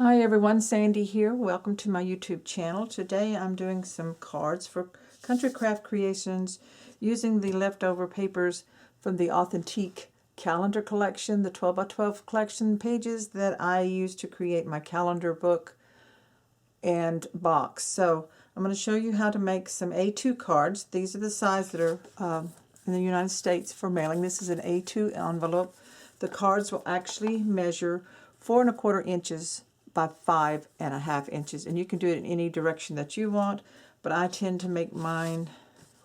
Hi everyone, Sandy here. Welcome to my YouTube channel. Today I'm doing some cards for Country Craft Creations using the leftover papers from the Authentique calendar collection, the 12 by 12 collection pages that I used to create my calendar book and box. So I'm going to show you how to make some A2 cards. These are the size that are in the United States for mailing. This is an A2 envelope. The cards will actually measure 4 1/4 inches by 5 1/2 inches, and you can do it in any direction that you want, but I tend to make mine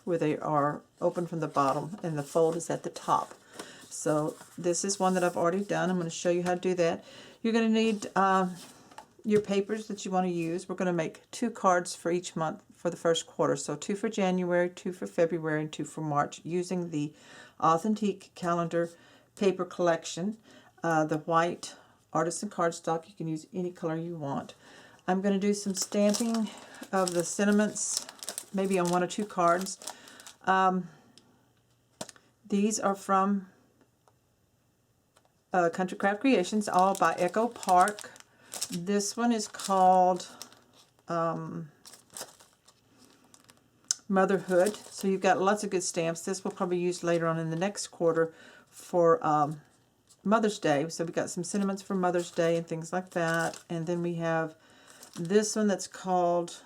where they are open from the bottom and the fold is at the top. So this is one that I've already done. I'm going to show you how to do that. You're going to need your papers that you want to use. We're going to make 2 cards for each month for the first quarter. So 2 for January, 2 for February, and 2 for March using the Authentique calendar paper collection. The white artisan cardstock. You can use any color you want. I'm going to do some stamping of the sentiments, maybe on 1 or 2 cards. These are from Country Craft Creations, all by Echo Park. This one is called Motherhood. So you've got lots of good stamps. This we'll probably use later on in the next quarter for Mother's Day. So we got some sentiments for Mother's Day and things like that. And then we have this one that's called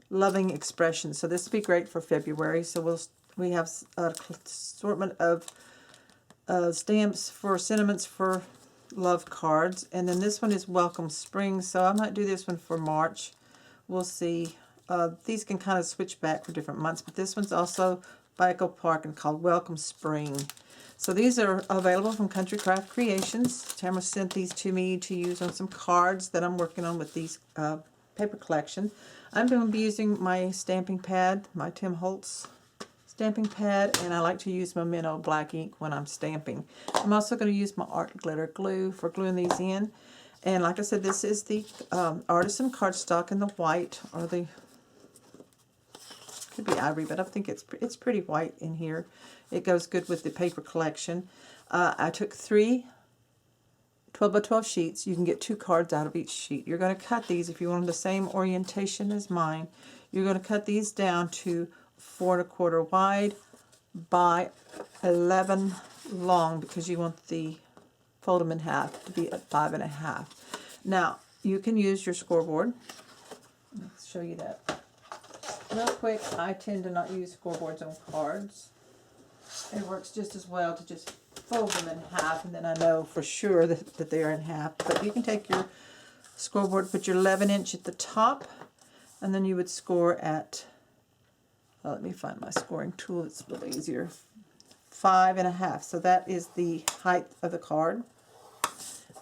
Loving Expression. So this will be great for February. So we have an assortment of stamps for sentiments for love cards. And then this one is Welcome Spring. So I might do this one for March. We'll see. These can kind of switch back for different months. But this one's also by Echo Park and called Welcome Spring. So these are available from Country Craft Creations. Tamara sent these to me to use on some cards that I'm working on with these paper collection. I'm going to be using my stamping pad, my Tim Holtz stamping pad, and I like to use Memento black ink when I'm stamping. I'm also going to use my art glitter glue for gluing these in. And like I said, this is the artisan cardstock in the white, or the, could be ivory, but I think it's pretty white in here. It goes good with the paper collection. I took 3 12 by 12 sheets. You can get 2 cards out of each sheet. You're going to cut these, if you want the same orientation as mine, you're going to cut these down to 4 1/4 wide by 11 long, because you want the fold them in half to be at 5 1/2. Now, you can use your scoreboard. Let's show you that real quick. I tend to not use scoreboards on cards. It works just as well to just fold them in half, and then I know for sure that they are in half. But you can take your scoreboard, put your 11-inch at the top, and then you would score at, let me find my scoring tool, it's a little easier, 5 1/2. So that is the height of the card.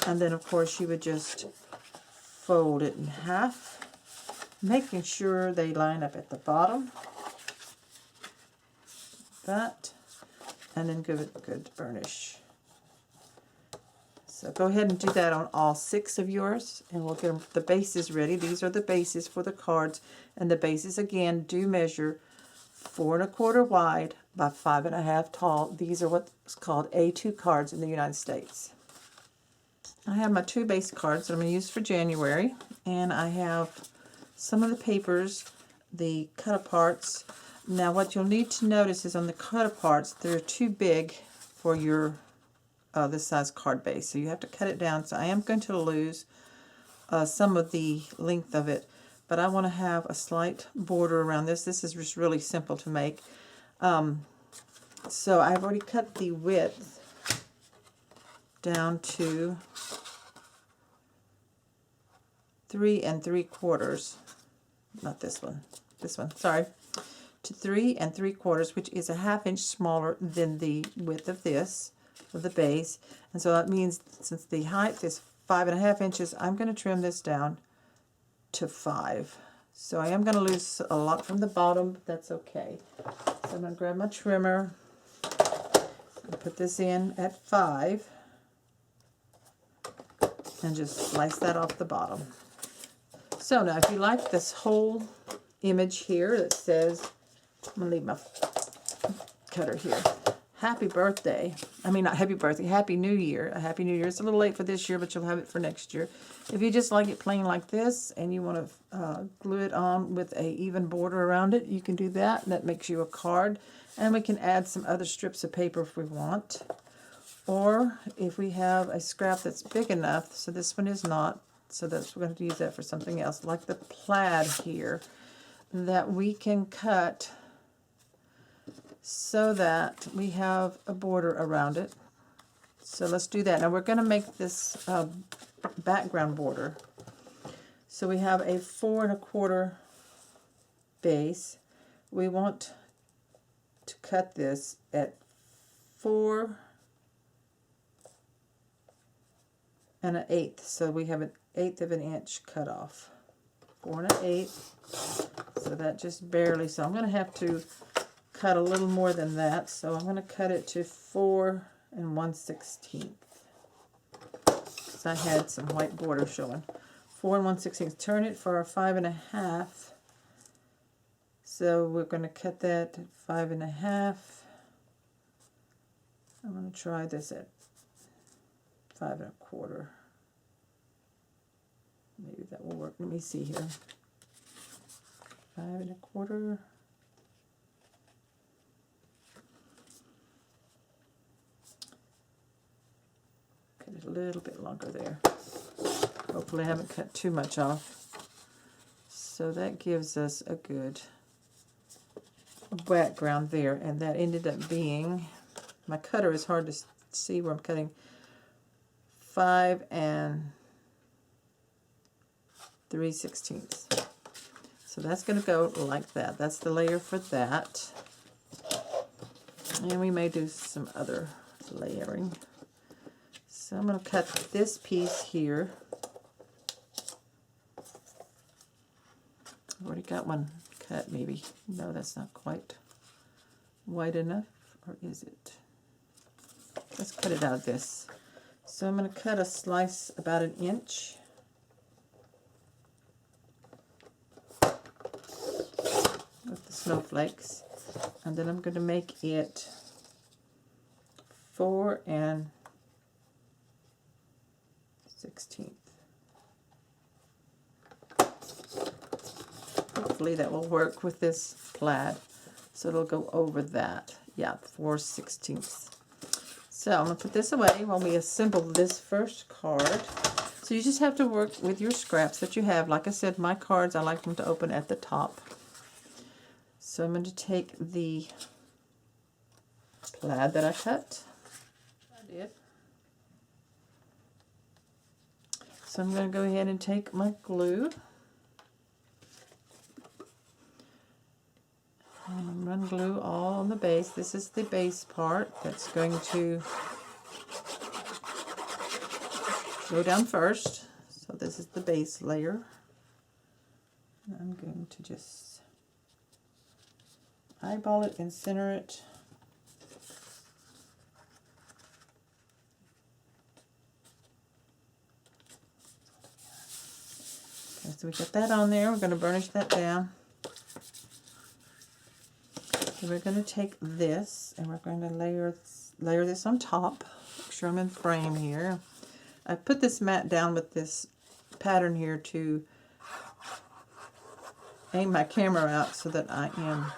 And then of course you would just fold it in half, making sure they line up at the bottom. That. And then give it good burnish. So go ahead and do that on all 6 of yours, and we'll get the bases ready. These are the bases for the cards, and the bases again do measure 4 1/4 wide by 5 1/2 tall. These are what's called A2 cards in the United States. I have my 2 base cards that I'm going to use for January, and I have some of the papers, the cut-aparts. Now what you'll need to notice is on the cut-aparts, they're too big for your this size card base, so you have to cut it down. So I am going to lose some of the length of it, but I want to have a slight border around this. This is just really simple to make. So I've already cut the width down to 3 3/4. Not this one. This one, sorry. To 3 3/4, which is a 1/2 inch smaller than the width of this, of the base. And so that means since the height is 5 1/2 inches, I'm going to trim this down to 5. So I am going to lose a lot from the bottom, but that's okay. So I'm going to grab my trimmer and put this in at 5 and just slice that off the bottom. So now if you like this whole image here that says, I'm going to leave my cutter here, happy birthday. I mean, not happy birthday, happy new year. A happy new year. It's a little late for this year, but you'll have it for next year. If you just like it plain like this and you want to glue it on with a even border around it, you can do that. That makes you a card. And we can add some other strips of paper if we want. Or if we have a scrap that's big enough, so this one is not, so that's, we're going to use that for something else, like the plaid here, that we can cut so that we have a border around it. So let's do that. Now we're going to make this background border. So we have a 4 1/4 base. We want to cut this at 4 1/8. So we have 1/8 of an inch cut off. 4 1/8. So that just barely. So I'm going to have to cut a little more than that. So I'm going to cut it to 4 1/16. Because I had some white border showing. 4 1/16. Turn it for our 5 1/2. So we're going to cut that at 5 1/2. I'm going to try this at 5 1/4. Maybe that will work. Let me see here. 5 1/4. Cut it a little bit longer there. Hopefully I haven't cut too much off. So that gives us a good background there, and that ended up being, my cutter is hard to see where I'm cutting, 5 3/16. So that's going to go like that. That's the layer for that. And we may do some other layering. So I'm going to cut this piece here. I've already got one cut, maybe. No, that's not quite wide enough, or is it? Let's cut it out of this. So I'm going to cut a slice about 1 inch. With the snowflakes. And then I'm going to make it 4 1/16. Hopefully that will work with this plaid. So it'll go over that. Yeah, 4 1/16. So I'm going to put this away while we assemble this first card. So you just have to work with your scraps that you have. Like I said, my cards, I like them to open at the top. So I'm going to take the plaid that I cut. I did. So I'm going to go ahead and take my glue. And run glue all on the base. This is the base part that's going to go down first. So this is the base layer. And I'm going to just eyeball it and center it. Okay, so we got that on there. We're going to burnish that down. So we're going to take this and we're going to layer this on top. Make sure I'm in frame here. I put this mat down with this pattern here to aim my camera out so that I am,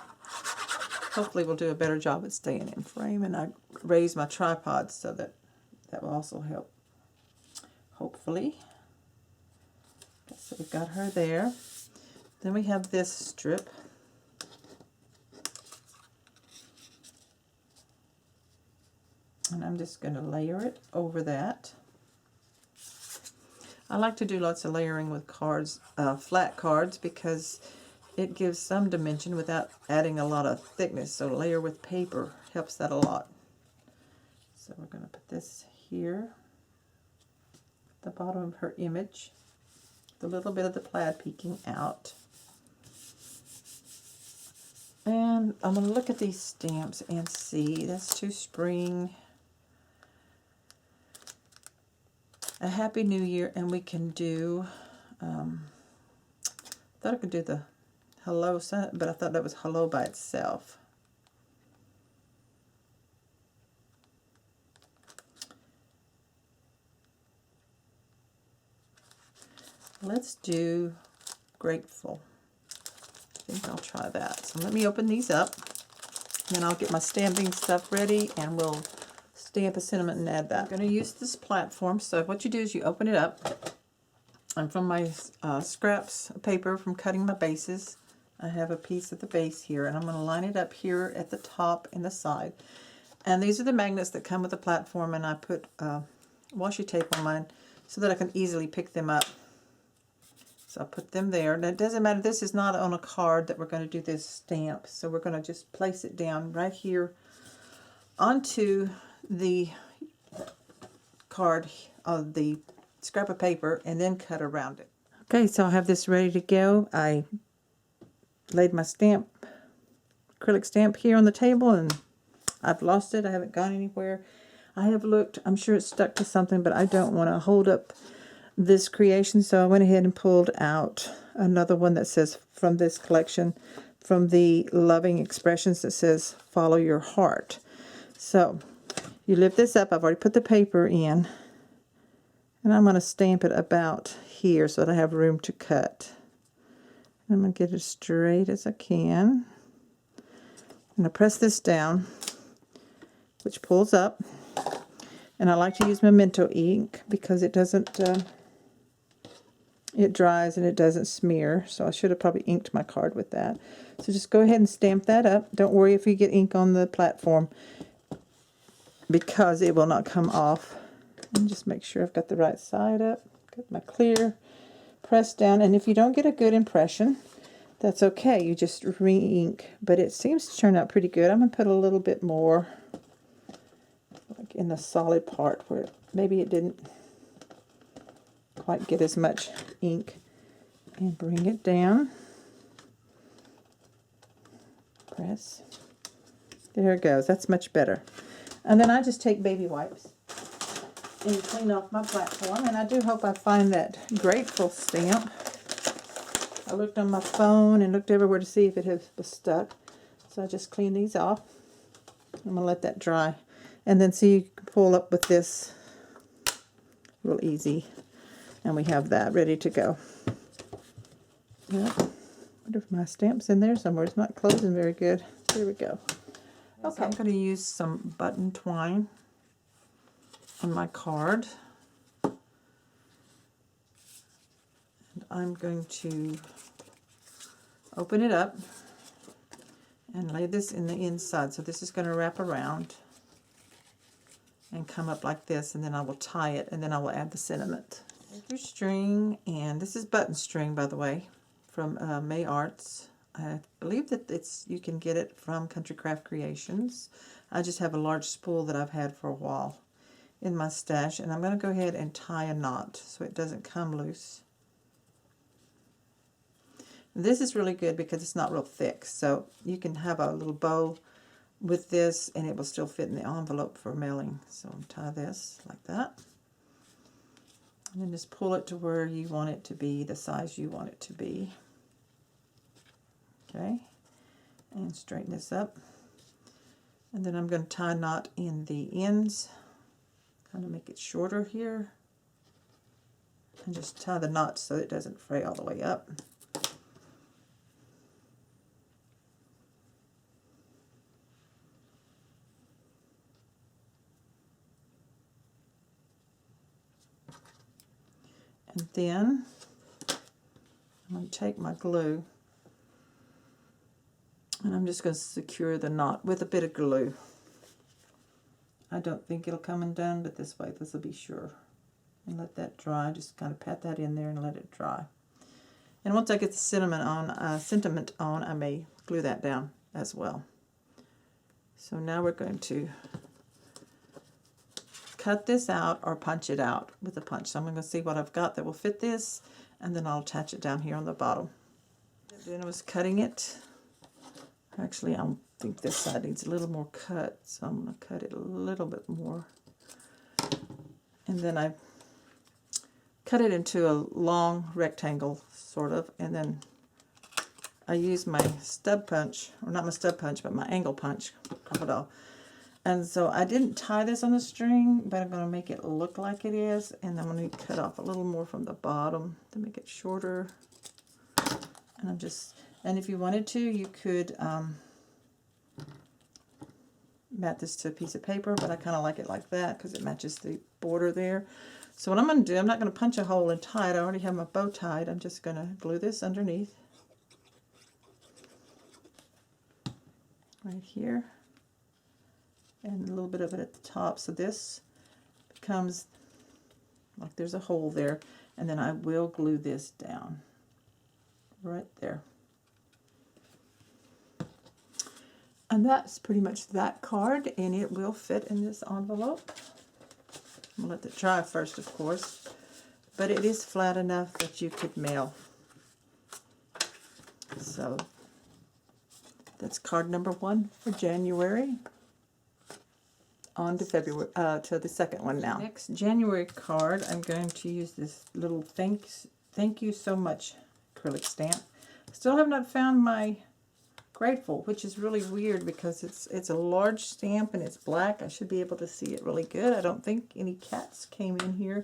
hopefully will do a better job at staying in frame, and I raise my tripod so that will also help, hopefully. Okay, so we've got her there. Then we have this strip. And I'm just going to layer it over that. I like to do lots of layering with cards, flat cards, because it gives some dimension without adding a lot of thickness. So layer with paper helps that a lot. So we're going to put this here at the bottom of her image, with a little bit of the plaid peeking out. And I'm going to look at these stamps and see, that's to spring, a Happy New Year, and we can do, thought I could do the hello, but I thought that was hello by itself. Let's do grateful. I think I'll try that. So let me open these up. Then I'll get my stamping stuff ready and we'll stamp a sentiment and add that. I'm going to use this platform. So what you do is you open it up. And from my scraps of paper from cutting my bases, I have a piece of the base here. And I'm going to line it up here at the top and the side. And these are the magnets that come with the platform. And I put washi tape on mine so that I can easily pick them up. So I'll put them there. Now it doesn't matter, this is not on a card that we're going to do this stamp. So we're going to just place it down right here onto the card of the scrap of paper and then cut around it. Okay, so I have this ready to go. I laid my stamp, acrylic stamp here on the table and I've lost it. I haven't gone anywhere. I have looked, I'm sure it's stuck to something, but I don't want to hold up this creation, so I went ahead and pulled out another one that says from this collection, from the Loving Expressions, that says follow your heart. So you lift this up. I've already put the paper in and I'm going to stamp it about here so that I have room to cut. I'm going to get it as straight as I can. I'm going to press this down, which pulls up, and I like to use memento ink because it doesn't it dries and it doesn't smear, so I should have probably inked my card with that. So just go ahead and stamp that up. Don't worry if you get ink on the platform because it will not come off. And just make sure I've got the right side up. Got my clear, press down, and if you don't get a good impression, that's okay. You just re-ink, but it seems to turn out pretty good. I'm going to put a little bit more like in the solid part where maybe it didn't quite get as much ink, and bring it down. Press. There it goes. That's much better. And then I just take baby wipes and clean off my platform, and I do hope I find that grateful stamp. I looked on my phone and looked everywhere to see if it was stuck, so I just clean these off. I'm gonna let that dry, and then see, you can pull up with this real easy. And we have that ready to go. Yep. I wonder if my stamp's in there somewhere. It's not closing very good. There we go. Okay, so I'm going to use some button twine on my card. And I'm going to open it up and lay this in the inside. So this is going to wrap around and come up like this, and then I will tie it, and then I will add the sentiment. Your string, and this is button string, by the way, from May Arts. I believe that you can get it from Country Craft Creations. I just have a large spool that I've had for a while in my stash, and I'm going to go ahead and tie a knot so it doesn't come loose. This is really good because it's not real thick, so you can have a little bow with this and it will still fit in the envelope for mailing. So I'll tie this like that. And then just pull it to where you want it to be, the size you want it to be. Okay, and straighten this up. And then I'm going to tie a knot in the ends, kind of make it shorter here. And just tie the knot so it doesn't fray all the way up. And then I'm going to take my glue and I'm just going to secure the knot with a bit of glue. I don't think it'll come undone, but this way, this will be sure. And let that dry. Just kind of pat that in there and let it dry. And once I get the sentiment on, I may glue that down as well. So now we're going to cut this out or punch it out with a punch. So I'm going to see what I've got that will fit this, and then I'll attach it down here on the bottom. Then I was cutting it. Actually, I think this side needs a little more cut, so I'm going to cut it a little bit more. And then I cut it into a long rectangle, sort of, and then I use my stub punch, or not my stub punch, but my angle punch, crocodile, And so I didn't tie this on the string, but I'm going to make it look like it is. And I'm going to cut off a little more from the bottom to make it shorter. And and if you wanted to, you could mat this to a piece of paper, but I kind of like it like that because it matches the border there. So what I'm going to do, I'm not going to punch a hole and tie it. I already have my bow tied. I'm just going to glue this underneath. Right here. And a little bit of it at the top. So this becomes like there's a hole there. And then I will glue this down right there. And that's pretty much that card, and it will fit in this envelope. I'm going to let it dry first, of course, but it is flat enough that you could mail. So that's card number 1 for January. On to February, to the second one now. Next January card, I'm going to use this little thank you so much acrylic stamp. Still have not found my grateful, which is really weird because it's a large stamp and it's black. I should be able to see it really good. I don't think any cats came in here.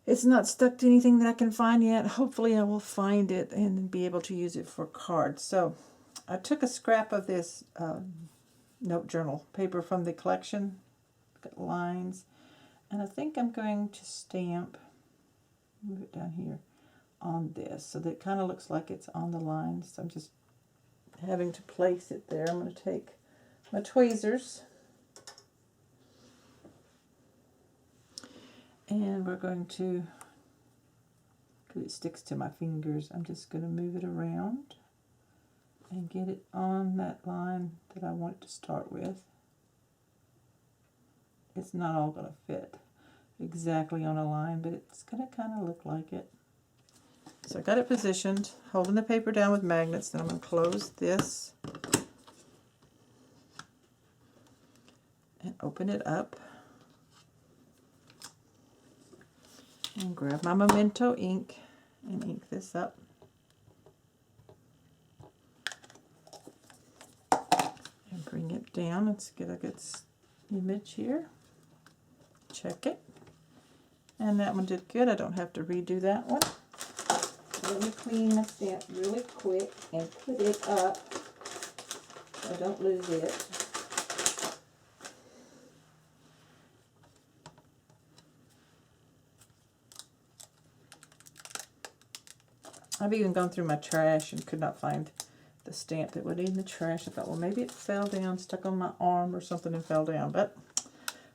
It's not stuck to anything that I can find yet. Hopefully I will find it and be able to use it for cards. So I took a scrap of this note journal paper from the collection. Got lines, and I think I'm going to stamp, move it down here, on this so that it kind of looks like it's on the lines. So I'm just having to place it there. I'm going to take my tweezers and we're going to, because it sticks to my fingers, I'm just going to move it around and get it on that line that I want it to start with. It's not all going to fit exactly on a line, but it's going to kind of look like it. So I got it positioned, holding the paper down with magnets. Then I'm going to close this and open it up and grab my memento ink and ink this up. And bring it down. Let's get a good image here. Check it. And that one did good. I don't have to redo that one. Let me clean my stamp really quick and put it up so I don't lose it. I've even gone through my trash and could not find the stamp that went in the trash. I thought, well, maybe it fell down, stuck on my arm or something and fell down, but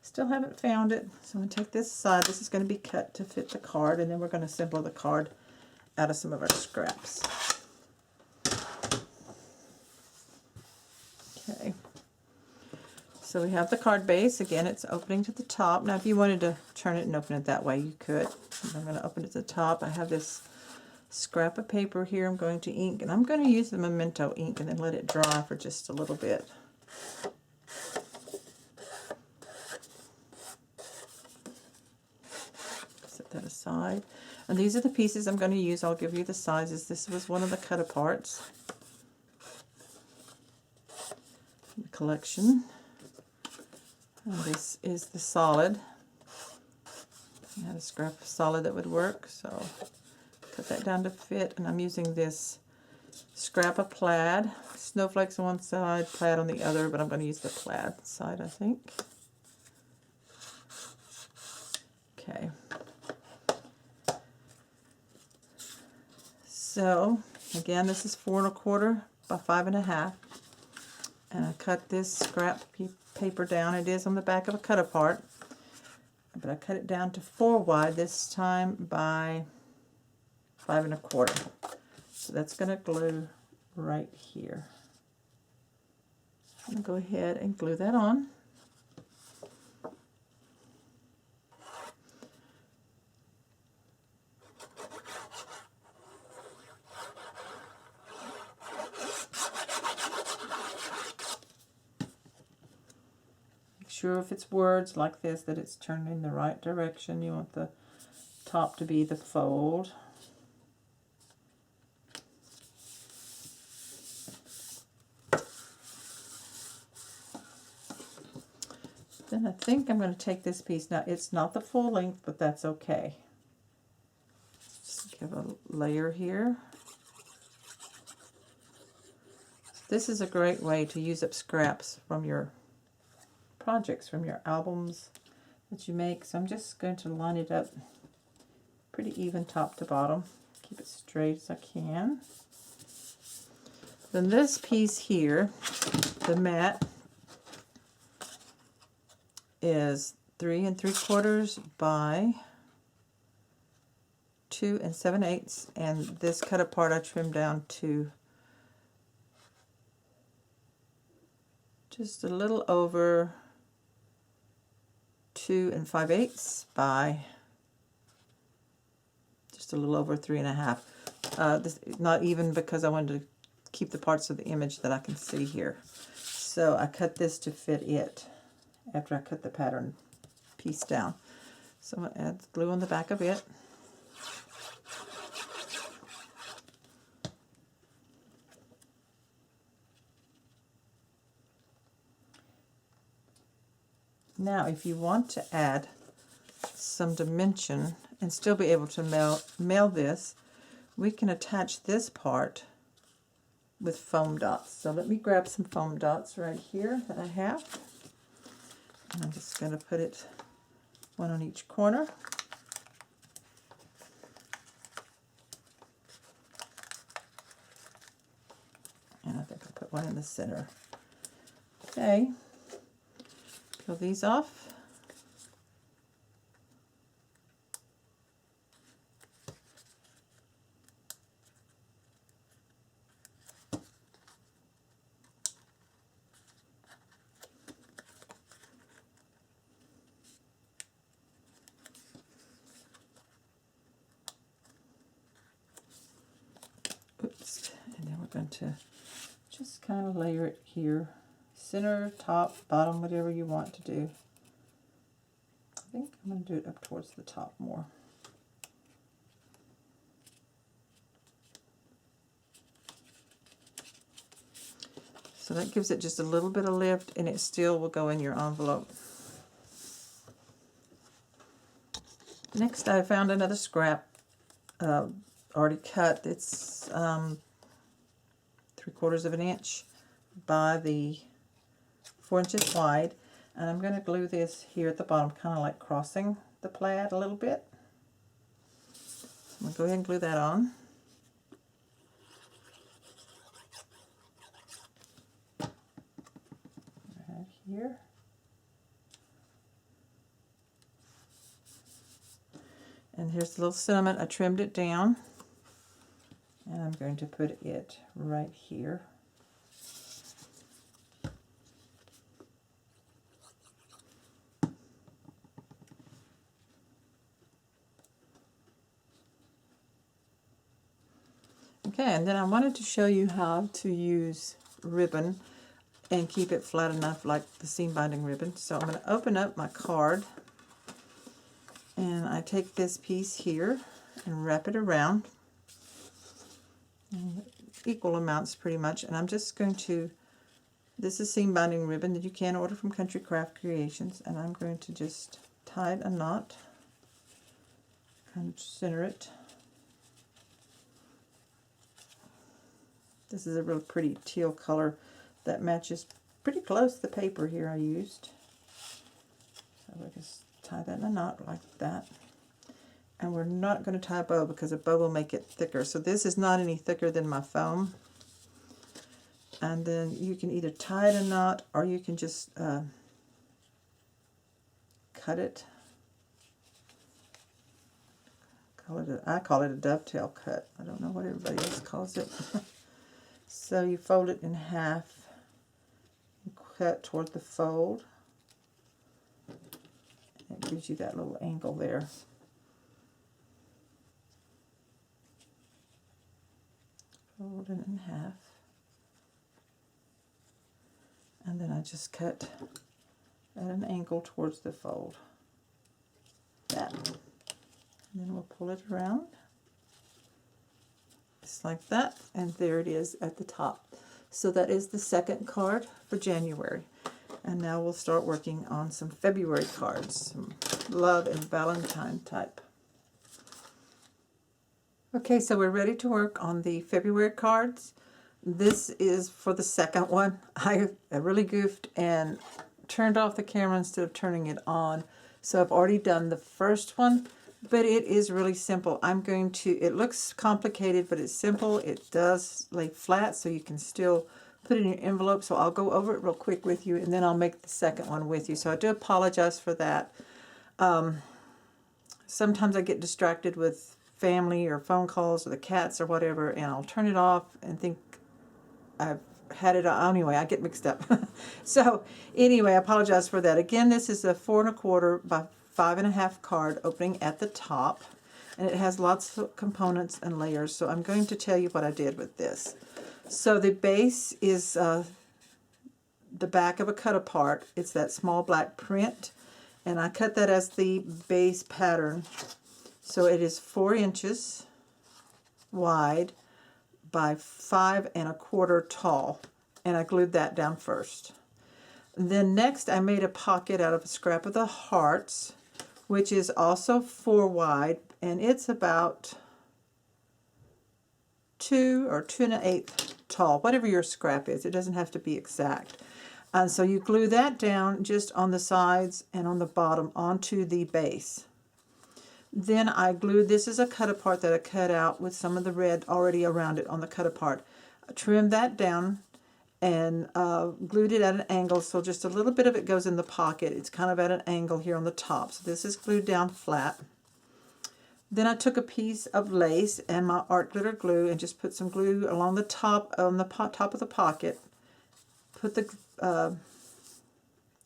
still haven't found it. So I'm going to take this side. This is going to be cut to fit the card, and then we're going to assemble the card out of some of our scraps. Okay. So we have the card base. Again, it's opening to the top. Now, if you wanted to turn it and open it that way, you could. I'm going to open it to the top. I have this scrap of paper here I'm going to ink, and I'm going to use the memento ink and then let it dry for just a little bit. Set that aside. And these are the pieces I'm going to use. I'll give you the sizes. This was one of the cut aparts. The collection. And this is the solid. I had a scrap of solid that would work, so cut that down to fit. And I'm using this scrap of plaid. Snowflakes on one side, plaid on the other, but I'm going to use the plaid side, I think. Okay. So, again, this is 4 1/4 by 5 1/2. And I cut this scrap paper down. It is on the back of a cut apart. But I cut it down to 4 wide this time by 5 1/4. So that's going to glue right here. I'm going to go ahead and glue that on. Sure, if it's words like this that it's turned in the right direction. You want the top to be the fold. Then I think I'm going to take this piece. Now, it's not the full length, but that's okay. Just give a layer here. This is a great way to use up scraps from your projects, from your albums that you make. So I'm just going to line it up pretty even top to bottom. Keep it straight as I can. Then this piece here, the mat, is 3 3/4 by 2 7/8, and this cut apart I trimmed down to just a little over 2 5/8 by just a little over 3 1/2. This not even, because I wanted to keep the parts of the image that I can see here. So I cut this to fit it after I cut the pattern piece down. So I'm going to add glue on the back of it. Now, if you want to add some dimension and still be able to mail this, we can attach this part with foam dots. So let me grab some foam dots right here that I have. And I'm just going to put it one on each corner. And I think I'll put one in the center. Okay. Peel these off. Oops. And then we're going to just kind of layer it here. Center, top, bottom, whatever you want to do. I think I'm going to do it up towards the top more. So that gives it just a little bit of lift, and it still will go in your envelope. Next, I found another scrap already cut. It's 3/4 of an inch by the 4 inches wide, and I'm going to glue this here at the bottom, kind of like crossing the plaid a little bit. So I'm going to go ahead and glue that on. Right here. And here's the little sentiment. I trimmed it down, and I'm going to put it right here. Okay, and then I wanted to show you how to use ribbon and keep it flat enough like the seam binding ribbon. So I'm going to open up my card, and I take this piece here and wrap it around, equal amounts pretty much, and I'm just going to, this is seam binding ribbon that you can order from Country Craft Creations, and I'm going to just tie a knot, kind of center it. This is a real pretty teal color that matches pretty close to the paper here I used. So we just tie that in a knot like that. And we're not going to tie a bow because a bow will make it thicker. So this is not any thicker than my foam. And then you can either tie it a knot, or you can just cut it. I call it a dovetail cut. I don't know what everybody else calls it. So you fold it in half and cut toward the fold. It gives you that little angle there. Fold it in half. And then I just cut at an angle towards the fold. That. And then we'll pull it around. Just like that, and there it is at the top. So that is the second card for January. And now we'll start working on some February cards, some love and Valentine type. Okay, so we're ready to work on the February cards. This is for the second one. I really goofed and turned off the camera instead of turning it on. So I've already done the first one, but it is really simple. It looks complicated, but it's simple. It does lay flat, so you can still put it in your envelope. So I'll go over it real quick with you, and then I'll make the second one with you. So I do apologize for that. Sometimes I get distracted with family or phone calls or the cats or whatever, and I'll turn it off and think I've had it on. Anyway, I get mixed up. So anyway, I apologize for that. Again, this is a 4 1/4 by 5 1/2 card opening at the top, and it has lots of components and layers. So I'm going to tell you what I did with this. So the base is the back of a cut apart. It's that small black print, and I cut that as the base pattern. So it is 4 inches wide by 5 1/4 tall, and I glued that down first. Then next I made a pocket out of a scrap of the hearts, which is also 4 wide, and it's about 2 or 2 1/8 tall, whatever your scrap is. It doesn't have to be exact. And so you glue that down just on the sides and on the bottom onto the base. Then I glued, this is a cut apart that I cut out with some of the red already around it on the cut apart. I trimmed that down and glued it at an angle, so just a little bit of it goes in the pocket. It's kind of at an angle here on the top. So this is glued down flat. Then I took a piece of lace and my art glitter glue and just put some glue along the top, on the top of the pocket. Put the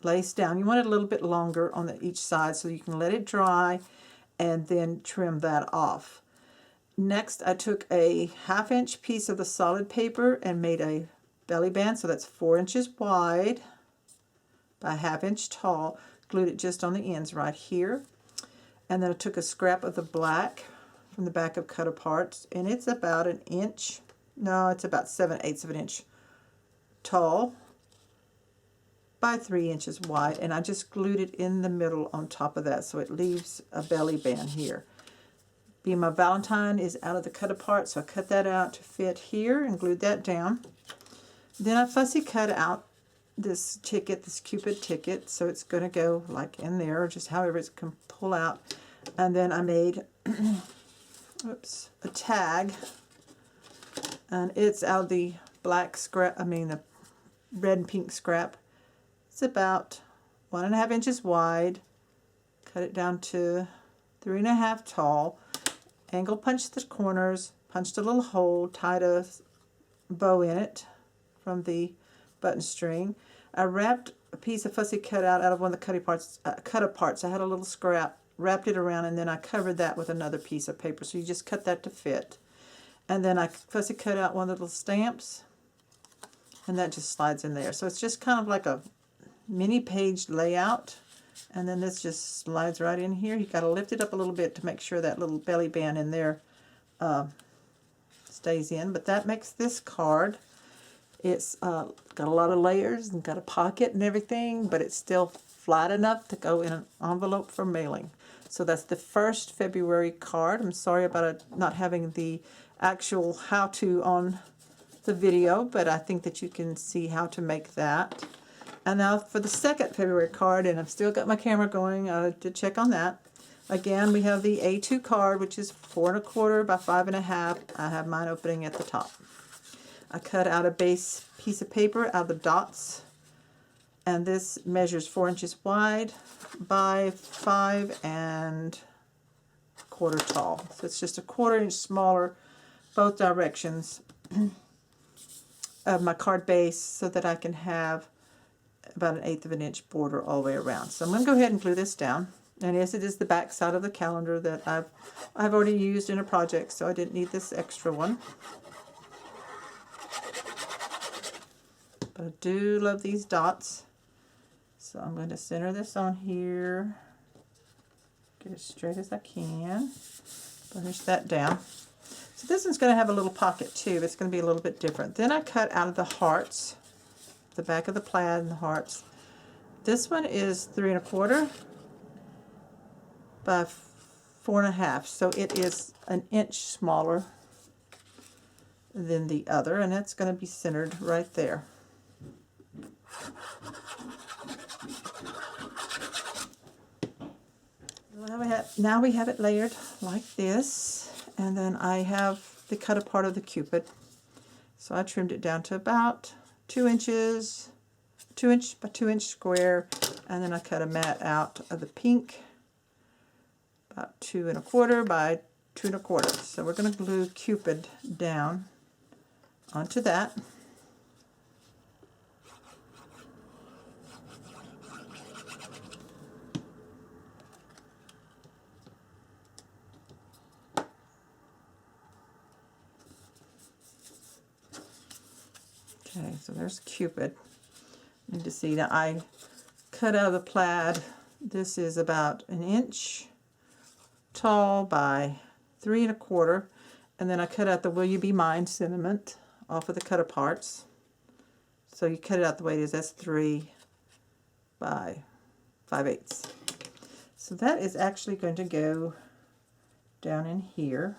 lace down. You want it a little bit longer on each side so you can let it dry and then trim that off. Next, I took a 1/2 inch piece of the solid paper and made a belly band, so that's 4 inches wide by 1/2 inch tall. Glued it just on the ends right here. And then I took a scrap of the black from the back of cut aparts, and it's about an inch, no, it's about 7/8 of an inch tall by 3 inches wide, and I just glued it in the middle on top of that, so it leaves a belly band here. Being my Valentine is out of the cut apart, so I cut that out to fit here and glued that down. Then I fussy cut out this ticket, this Cupid ticket, so it's going to go like in there, just however it can pull out. And then I made oops, a tag, and it's out of the black scrap, the red and pink scrap. It's about 1 1/2 inches wide. Cut it down to 3 1/2 tall. Angle punched the corners, punched a little hole, tied a bow in it from the button string. I wrapped a piece of fussy cut out of one of the cut aparts. I had a little scrap, wrapped it around, and then I covered that with another piece of paper. So you just cut that to fit. And then I fussy cut out one of the little stamps, and that just slides in there. So it's just kind of like a mini page layout, and then this just slides right in here. You got to lift it up a little bit to make sure that little belly band in there stays in. But that makes this card. It's got a lot of layers and got a pocket and everything, but it's still flat enough to go in an envelope for mailing. So that's the first February card. I'm sorry about it not having the actual how-to on the video, but I think that you can see how to make that. And now for the second February card, and I've still got my camera going to check on that. Again, we have the A2 card, which is 4 1/4 by 5 1/2. I have mine opening at the top. I cut out a base piece of paper out of the dots, and this measures 4 inches wide by 5 1/4 tall. So it's just a 1/4 inch smaller both directions of my card base, so that I can have about 1/8 of an inch border all the way around. So I'm going to go ahead and glue this down. And yes, it is the back side of the calendar that I've already used in a project, so I didn't need this extra one. But I do love these dots. So I'm going to center this on here. Get it straight as I can. Burnish that down. So this one's going to have a little pocket too, but it's going to be a little bit different. Then I cut out of the hearts, the back of the plaid and the hearts, This one is 3 1/4 by 4 1/2, so it is an inch smaller than the other, and it's going to be centered right there. Now we have it layered like this, and then I have the cut apart of the Cupid. So I trimmed it down to about 2 inches, 2 inch by 2 inch square, and then I cut a mat out of the pink, about 2 1/4 by 2 1/4. So we're going to glue Cupid down onto that. Okay, so there's Cupid. You need to see that I cut out of the plaid. This is about 1 inch tall by 3 1/4, and then I cut out the Will You Be Mine sentiment off of the cut aparts. So you cut it out the way it is. That's 3 by 5/8. So that is actually going to go down in here.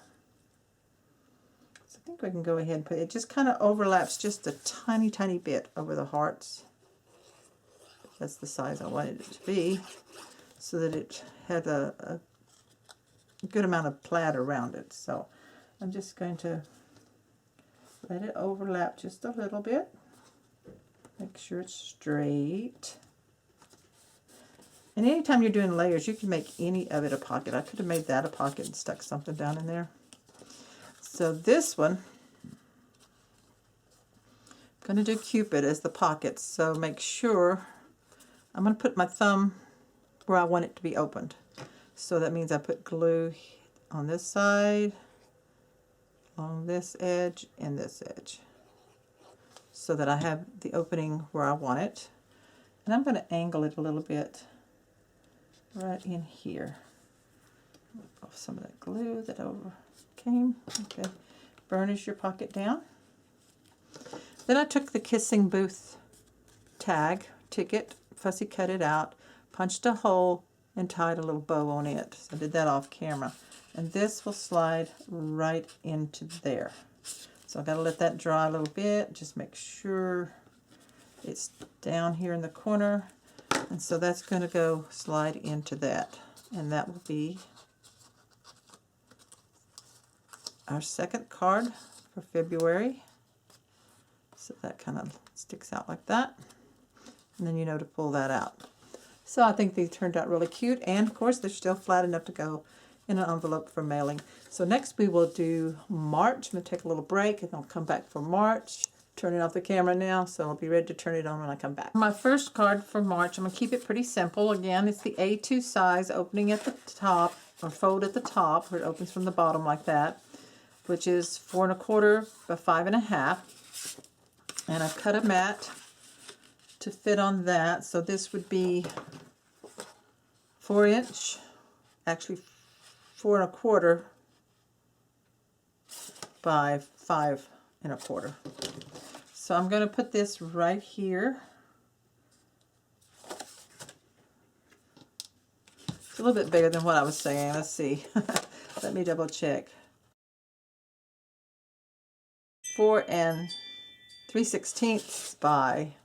I think we can go ahead and put it. Just kind of overlaps just a tiny, tiny bit over the hearts. That's the size I wanted it to be, so that it had a good amount of plaid around it. So I'm just going to let it overlap just a little bit. Make sure it's straight. And anytime you're doing layers, you can make any of it a pocket. I could have made that a pocket and stuck something down in there. So this one, I'm going to do Cupid as the pockets. So make sure, I'm going to put my thumb where I want it to be opened. So that means I put glue on this side, on this edge, and this edge, so that I have the opening where I want it. And I'm going to angle it a little bit right in here. Off some of that glue that overcame. Okay, burnish your pocket down. Then I took the Kissing Booth tag, ticket, fussy cut it out, punched a hole, and tied a little bow on it. So I did that off camera. And this will slide right into there. So I've got to let that dry a little bit. Just make sure it's down here in the corner. And so that's going to go slide into that. And that will be our second card for February. So that kind of sticks out like that. And then you know to pull that out. So I think these turned out really cute. And of course they're still flat enough to go in an envelope for mailing. So next we will do March. I'm going to take a little break and I'll come back for March. Turning off the camera now, so I'll be ready to turn it on when I come back. My first card for March, I'm going to keep it pretty simple. Again, it's the A2 size, opening at the top, or fold at the top, where it opens from the bottom like that, which is 4 1/4 by 5 1/2. And I've cut a mat to fit on that, so this would be 4 inch, actually 4 1/4 by 5 1/4. So I'm going to put this right here. It's a little bit bigger than what I was saying. Let's see. Let me double check. 4 3/16 by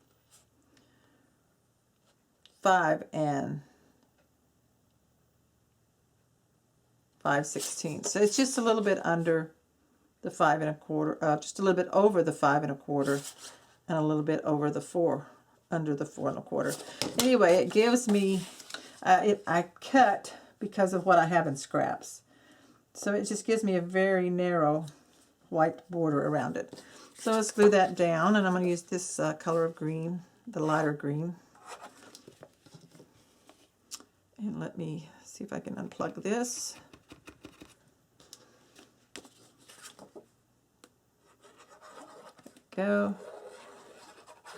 5 5/16. So it's just a little bit under the 5 1/4, just a little bit over the 5 1/4, and a little bit over the 4, under the 4 1/4. Anyway, it gives me, I cut because of what I have in scraps. So it just gives me a very narrow white border around it. So let's glue that down, and I'm going to use this color of green, the lighter green. And let me see if I can unplug this. Go.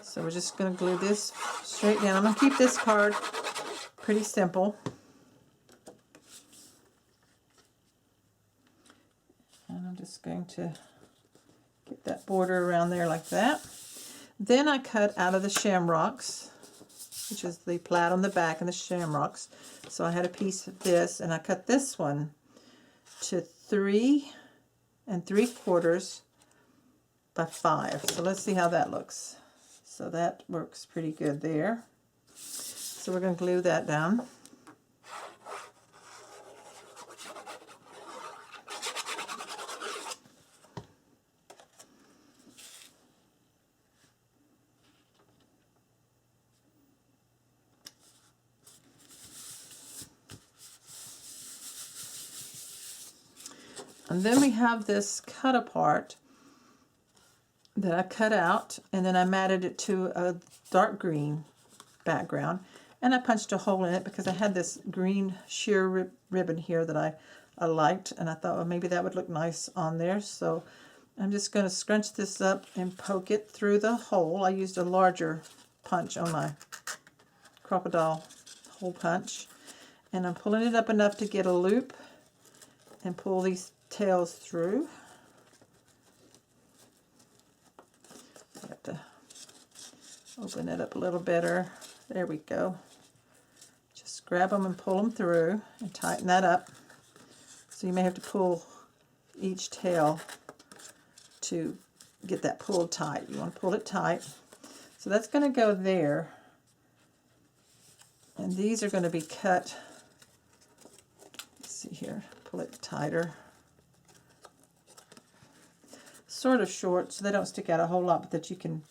So we're just going to glue this straight down. I'm going to keep this card pretty simple. And I'm just going to get that border around there like that. Then I cut out of the shamrocks which is the plaid on the back and the shamrocks. So I had a piece of this, and I cut this one to 3 3/4 by 5. So let's see how that looks. So that works pretty good there. So we're going to glue that down. And then we have this cut apart that I cut out, and then I matted it to a dark green background, and I punched a hole in it because I had this green sheer ribbon here that I liked, and I thought, well, maybe that would look nice on there. So I'm just going to scrunch this up and poke it through the hole. I used a larger punch on my crocodile hole punch, and I'm pulling it up enough to get a loop and pull these tails through. I have to open it up a little better. There we go. Just grab them and pull them through and tighten that up. So you may have to pull each tail to get that pulled tight. You want to pull it tight. So that's going to go there. And these are going to be cut. Let's see here. Pull it tighter. Sort of short, so they don't stick out a whole lot, but that you can,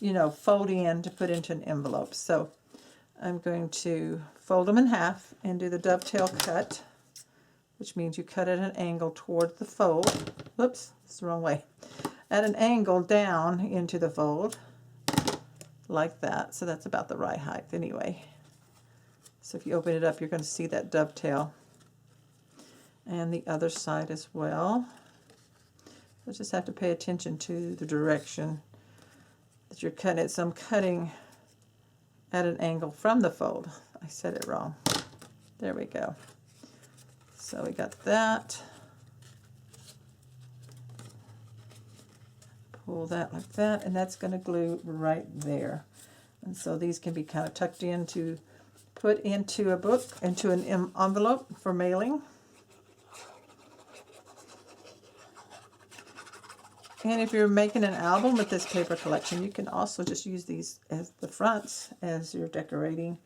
you know, fold in to put into an envelope. So I'm going to fold them in half and do the dovetail cut, which means you cut at an angle toward the fold. Whoops, it's the wrong way. At an angle down into the fold, like that. So that's about the right height anyway. So if you open it up, you're going to see that dovetail. And the other side as well. You'll just have to pay attention to the direction that you're cutting it. So I'm cutting at an angle from the fold. I said it wrong. There we go. So we got that. Pull that like that, and that's going to glue right there. And so these can be kind of tucked in to put into a book, into an envelope for mailing. And if you're making an album with this paper collection, you can also just use these as the fronts as you're decorating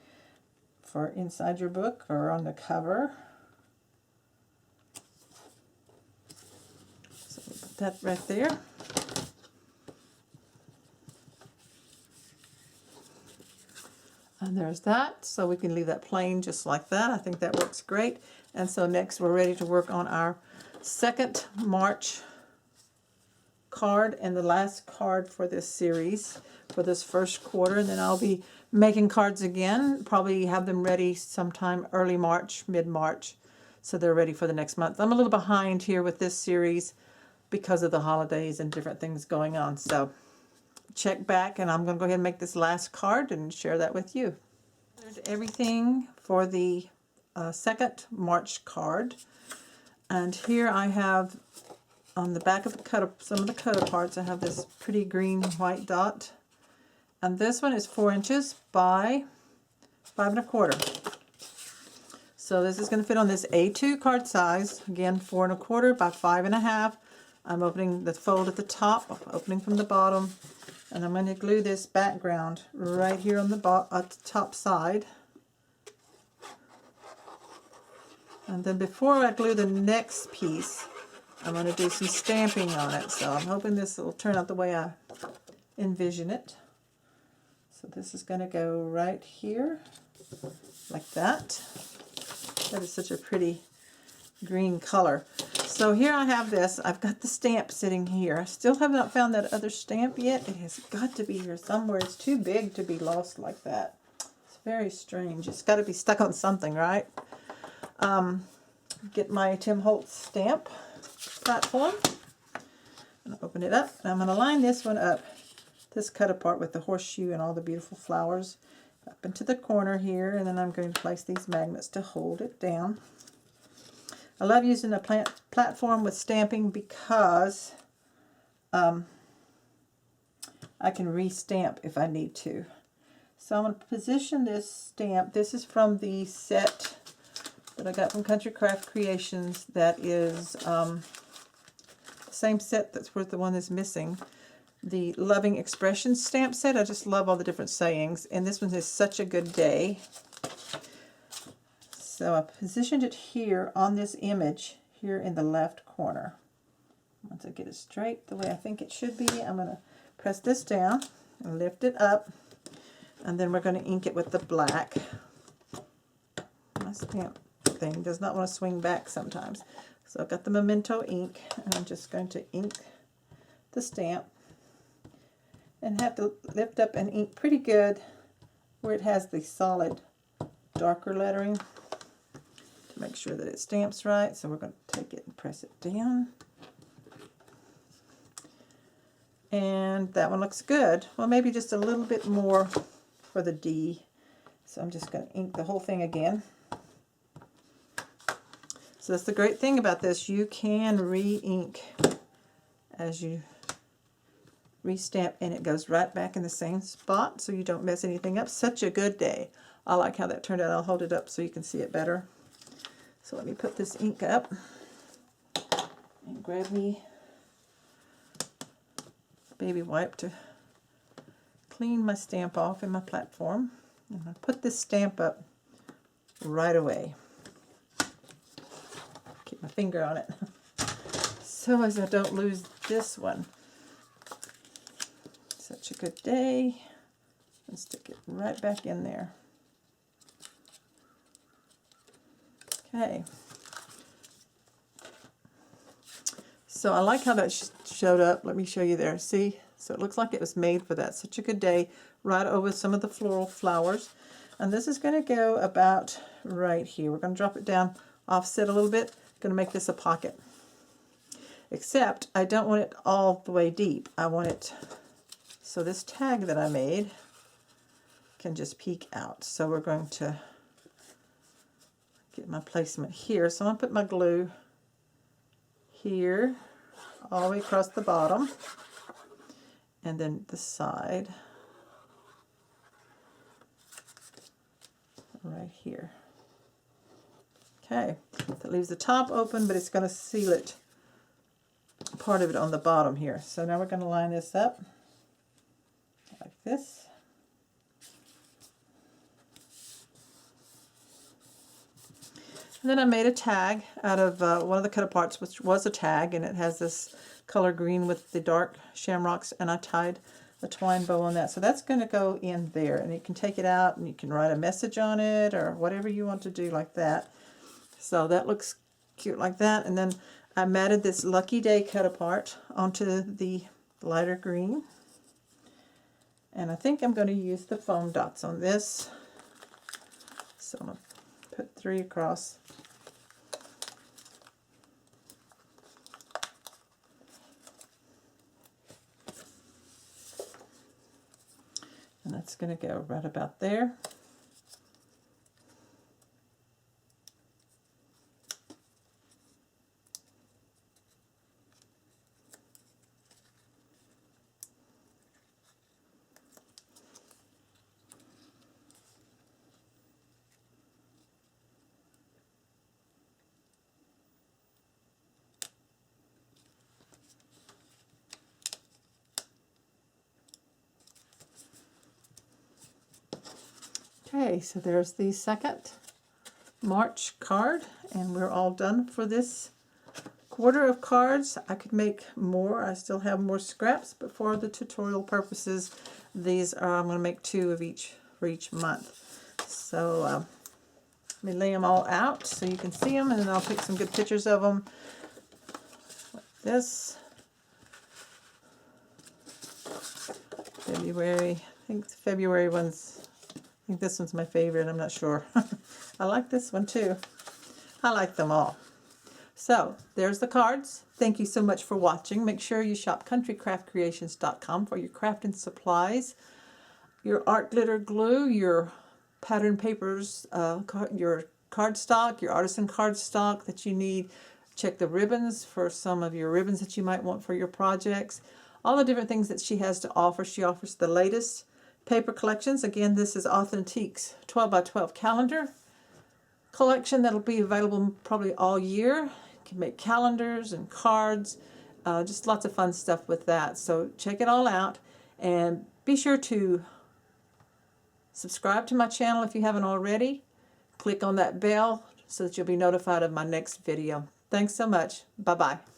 for inside your book or on the cover. So we'll put that right there. And there's that. So we can leave that plain just like that. I think that works great. And so next we're ready to work on our second March card and the last card for this series for this first quarter, and then I'll be making cards again, probably have them ready sometime early March, mid-March, so they're ready for the next month. I'm a little behind here with this series because of the holidays and different things going on, so check back, and I'm going to go ahead and make this last card and share that with you. There's everything for the second March card, and here I have on the back of the some of the cut parts, I have this pretty green white dot. And this one is 4 inches by 5 1/4. So this is going to fit on this A2 card size. Again, 4 1/4 by 5 1/2. I'm opening the fold at the top, opening from the bottom. And I'm going to glue this background right here on the top side. And then before I glue the next piece, I'm going to do some stamping on it, so I'm hoping this will turn out the way I envision it. So this is going to go right here, like that. That is such a pretty green color. So here I have this. I've got the stamp sitting here. I still have not found that other stamp yet. It has got to be here somewhere. It's too big to be lost like that. It's very strange. It's got to be stuck on something, right? Get my Tim Holtz stamp platform. I'm going to open it up, and I'm going to line this one up, this cut apart with the horseshoe and all the beautiful flowers up into the corner here, and then I'm going to place these magnets to hold it down. I love using a platform with stamping because I can re-stamp if I need to. So I'm going to position this stamp. This is from the set that I got from Country Craft Creations. That is the same set that's worth the one that's missing. The Loving Expressions stamp set. I just love all the different sayings. And this one is Such a Good Day. So I positioned it here on this image, here in the left corner. Once I get it straight the way I think it should be, I'm going to press this down and lift it up. And then we're going to ink it with the black. My stamp thing does not want to swing back sometimes. So I've got the memento ink, and I'm just going to ink the stamp. And have to lift up and ink pretty good where it has the solid darker lettering to make sure that it stamps right. So we're going to take it and press it down. And that one looks good. Well, maybe just a little bit more for the D. So I'm just going to ink the whole thing again. So that's the great thing about this. You can re-ink as you restamp, and it goes right back in the same spot so you don't mess anything up. Such a good day. I like how that turned out. I'll hold it up so you can see it better. So let me put this ink up and grab me a baby wipe to clean my stamp off in my platform. And I'll put this stamp up right away. Keep my finger on it so as I don't lose this one. Such a Good Day. And stick it right back in there. Okay. So I like how that showed up. Let me show you there. See? So it looks like it was made for that. Such a Good Day, right over some of the floral flowers. And this is going to go about right here. We're going to drop it down, offset a little bit. Going to make this a pocket. Except I don't want it all the way deep. I want it so this tag that I made can just peek out. So we're going to get my placement here. So I'm going to put my glue here all the way across the bottom. And then the side right here. Okay, that leaves the top open, but it's going to seal it, part of it on the bottom here. So now we're going to line this up like this. And then I made a tag out of one of the cut-aparts, which was a tag, and it has this color green with the dark shamrocks, and I tied a twine bow on that. So that's going to go in there, and you can take it out and you can write a message on it or whatever you want to do like that. So that looks cute like that. And then I matted this Lucky Day cut-apart onto the lighter green. And I think I'm going to use the foam dots on this. So I'm going to put 3 across. And that's going to go right about there. Okay, so there's the second March card, and we're all done for this quarter of cards. I could make more. I still have more scraps, but for the tutorial purposes, these are, I'm going to make 2 of each for each month. So let me lay them all out so you can see them, and then I'll take some good pictures of them like this. February, I think the February one's, I think this one's my favorite. I'm not sure. I like this one too. I like them all. So there's the cards. Thank you so much for watching. Make sure you shop countrycraftcreations.com for your crafting supplies, your art glitter glue, your pattern papers, your cardstock, your artisan cardstock that you need. Check the ribbons for some of your ribbons that you might want for your projects. All the different things that she has to offer. She offers the latest paper collections. Again, this is Authentique's 12 by 12 calendar collection that'll be available probably all year. You can make calendars and cards, just lots of fun stuff with that. So check it all out, and be sure to subscribe to my channel if you haven't already. Click on that bell so that you'll be notified of my next video. Thanks so much. Bye-bye.